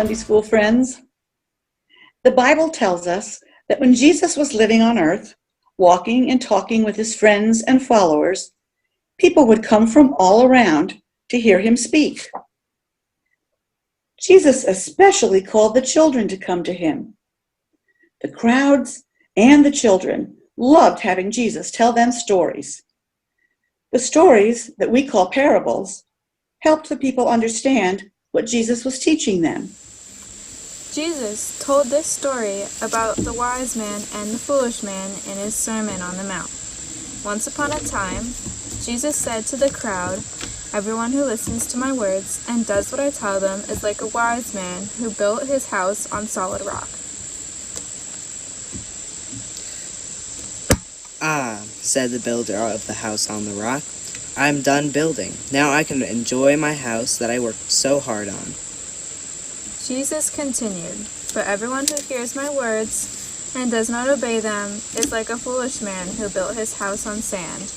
Sunday school friends. The Bible tells us that when Jesus was living on earth, walking and talking with his friends and followers, people would come from all around to hear him speak. Jesus especially called the children to come to him. The crowds and the children loved having Jesus tell them stories. The stories that we call parables helped the people understand what Jesus was teaching them. Jesus told this story about the wise man and the foolish man in his Sermon on the Mount. Once upon a time, Jesus said to the crowd, "Everyone who listens to my words and does what I tell them is like a wise man who built his house on solid rock." "Ah," said the builder of the house on the rock, "I'm done building. Now I can enjoy my house that I worked so hard on." Jesus continued, "But everyone who hears my words and does not obey them is like a foolish man who built his house on sand."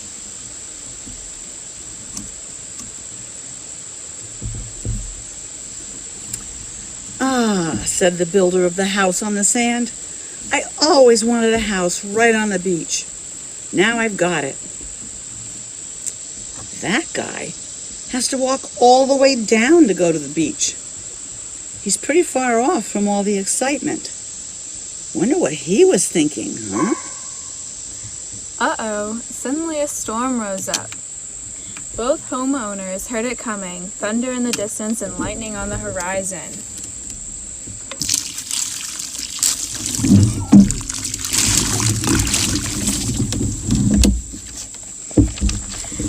"Ah," said the builder of the house on the sand, "I always wanted a house right on the beach. Now I've got it." That guy has to walk all the way down to go to the beach. He's pretty far off from all the excitement. Wonder what he was thinking, huh? Uh-oh, suddenly a storm rose up. Both homeowners heard it coming, thunder in the distance and lightning on the horizon.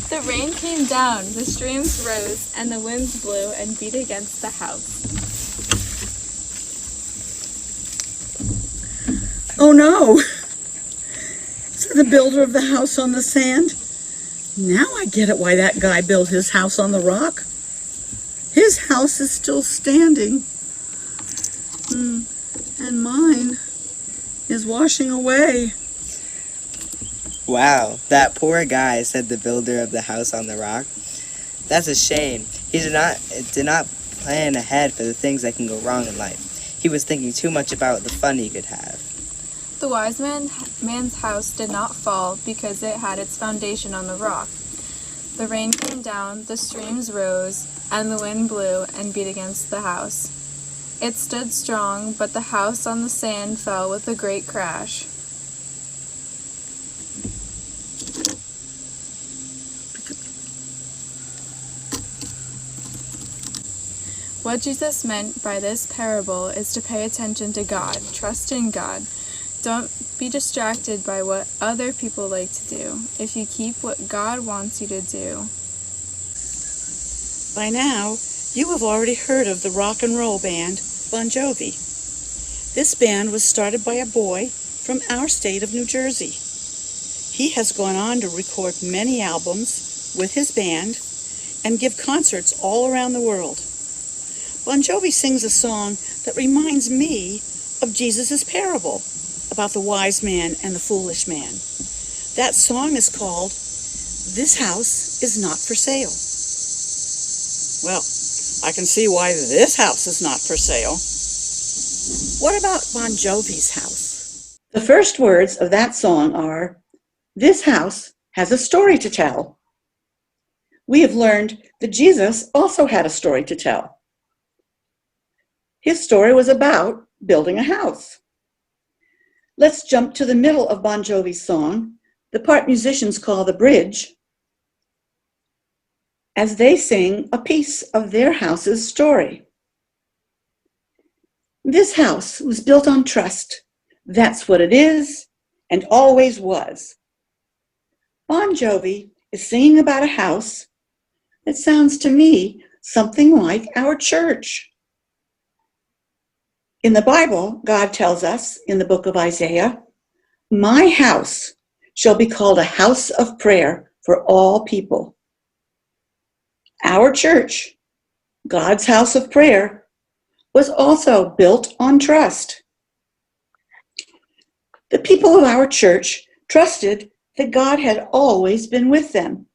The rain came down, the streams rose, and the winds blew and beat against the house. "Oh no," said the builder of the house on the sand. "Now I get it why that guy built his house on the rock. His house is still standing. And mine is washing away." "Wow, that poor guy," said the builder of the house on the rock. "That's a shame. He did not plan ahead for the things that can go wrong in life. He was thinking too much about the fun he could have." The wise man's house did not fall because it had its foundation on the rock. The rain came down, the streams rose, and the wind blew and beat against the house. It stood strong, but the house on the sand fell with a great crash. What Jesus meant by this parable is to pay attention to God, trust in God. Don't be distracted by what other people like to do. If you keep what God wants you to do. By now, you have already heard of the rock and roll band, Bon Jovi. This band was started by a boy from our state of New Jersey. He has gone on to record many albums with his band and give concerts all around the world. Bon Jovi sings a song that reminds me of Jesus' parable about the wise man and the foolish man. That song is called "This House is Not for Sale." Well, I can see why this house is not for sale. What about Bon Jovi's house? The first words of that song are, "This house has a story to tell." We have learned that Jesus also had a story to tell. His story was about building a house. Let's jump to the middle of Bon Jovi's song, the part musicians call the bridge, as they sing a piece of their house's story. This house was built on trust. That's what it is and always was. Bon Jovi is singing about a house that sounds to me something like our church. In the Bible, God tells us in the book of Isaiah, "My house shall be called a house of prayer for all people." Our church, God's house of prayer, was also built on trust. The people of our church trusted that God had always been with them,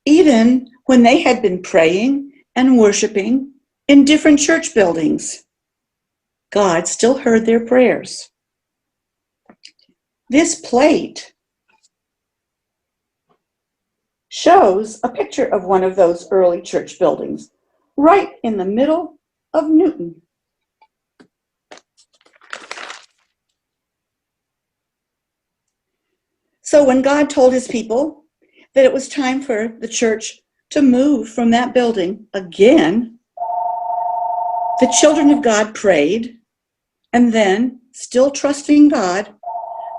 even when they had been praying and worshiping in different church buildings, God still heard their prayers. This plate shows a picture of one of those early church buildings, right in the middle of Newton. So when God told his people that it was time for the church to move from that building again, the children of God prayed, and then, still trusting God,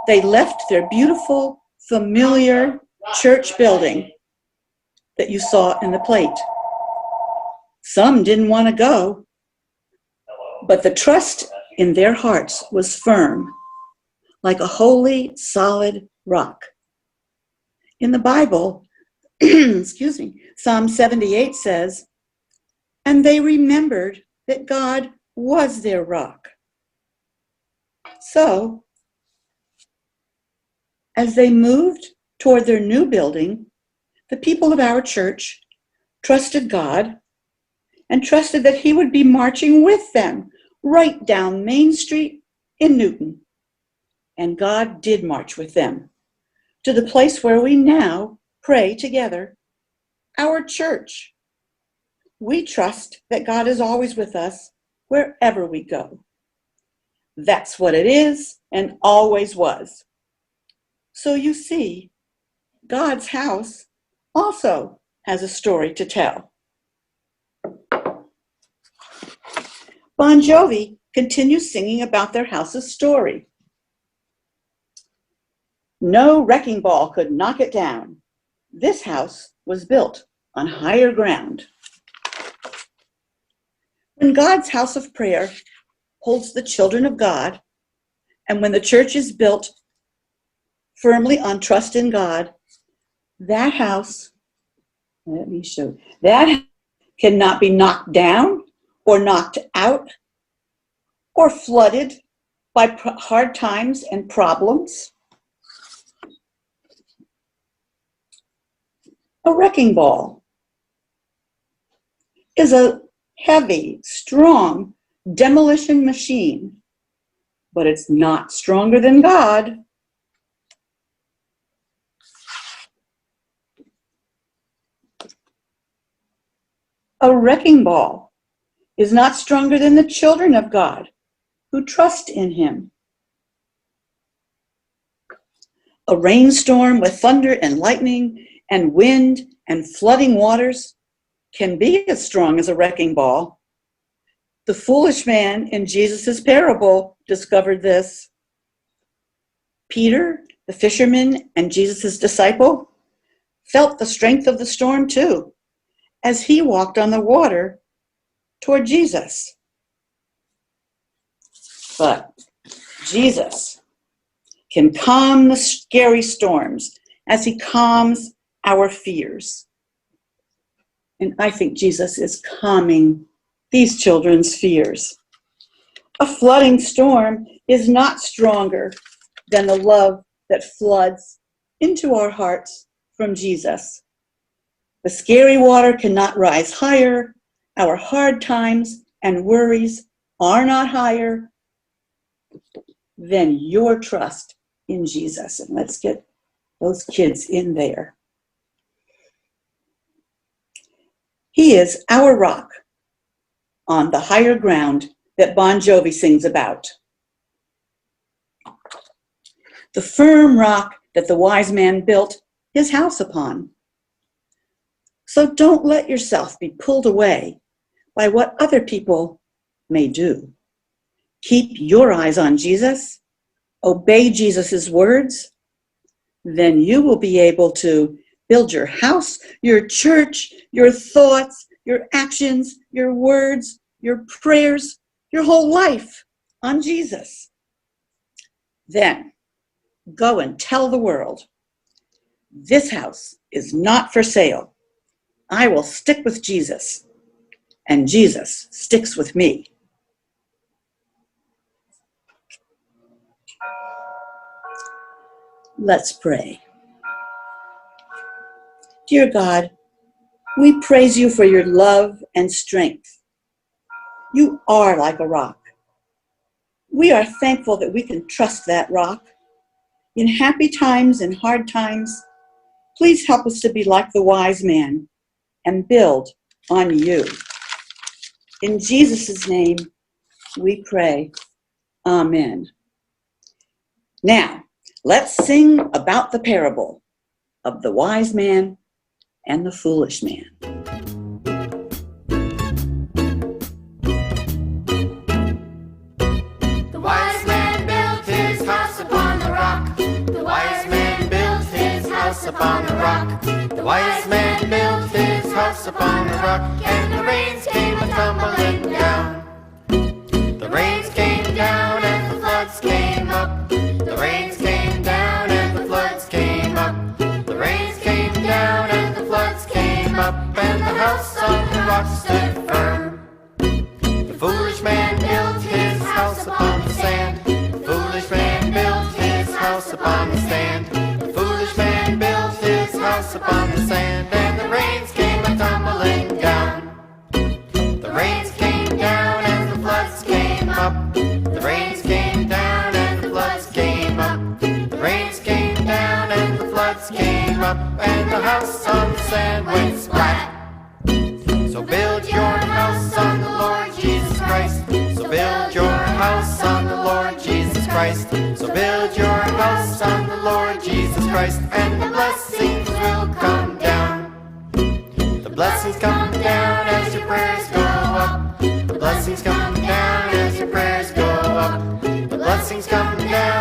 they left their beautiful, familiar church building that you saw in the plate. Some didn't want to go, but the trust in their hearts was firm, like a holy, solid rock. In the Bible, excuse me, Psalm 78 says, "And they remembered that God was their rock." So, as they moved toward their new building, the people of our church trusted God and trusted that he would be marching with them right down Main Street in Newton. And God did march with them to the place where we now pray together, our church. We trust that God is always with us wherever we go. That's what it is and always was. So you see, God's house also has a story to tell. Bon Jovi continues singing about their house's story. No wrecking ball could knock it down. This house was built on higher ground. When God's house of prayer holds the children of God, and when the church is built firmly on trust in God, that house, that cannot be knocked down or knocked out or flooded by hard times and problems. A wrecking ball is a heavy, strong demolition machine, but it's not stronger than God. A wrecking ball is not stronger than the children of God who trust in him. A rainstorm with thunder and lightning and wind and flooding waters can be as strong as a wrecking ball. The foolish man in Jesus' parable discovered this. Peter, the fisherman and Jesus' disciple, felt the strength of the storm too, as he walked on the water toward Jesus. But Jesus can calm the scary storms as he calms our fears. And I think Jesus is calming these children's fears. A flooding storm is not stronger than the love that floods into our hearts from Jesus. The scary water cannot rise higher. Our hard times and worries are not higher than your trust in Jesus. And let's get those kids in there. He is our rock on the higher ground that Bon Jovi sings about. The firm rock that the wise man built his house upon. So don't let yourself be pulled away by what other people may do. Keep your eyes on Jesus. Obey Jesus' words. Then you will be able to build your house, your church, your thoughts, your actions, your words, your prayers, your whole life on Jesus. Then go and tell the world, this house is not for sale. I will stick with Jesus, and Jesus sticks with me. Let's pray. Dear God, we praise you for your love and strength. You are like a rock. We are thankful that we can trust that rock. In happy times and hard times, please help us to be like the wise man and build on you. In Jesus' name, we pray. Amen. Now, let's sing about the parable of the wise man and the foolish man. The wise man built his house upon the rock. The wise man built his house upon the rock. The wise man built his house upon the rock, and the rains came a-tumbling down. The rains came down and the floods came up. The rains came down and the floods came up. The rains came down and the floods came up, and the house on the rock stood firm. The foolish man built his house upon the sand. The foolish man built his house upon the sand. The foolish man built his house upon the sand, and the rains came a-tumbling down. The rains came down and the floods came up. The rains came down and the floods came up. The rains came down and the floods came up, and the house on the sand went splat. So build your house on the Lord Jesus Christ. So build your house on the Lord Jesus Christ. So build your house on the Lord Jesus Christ, and the blessings will come down. The blessings come down as your prayers go up. The blessings come down as your prayers go up. The blessings come down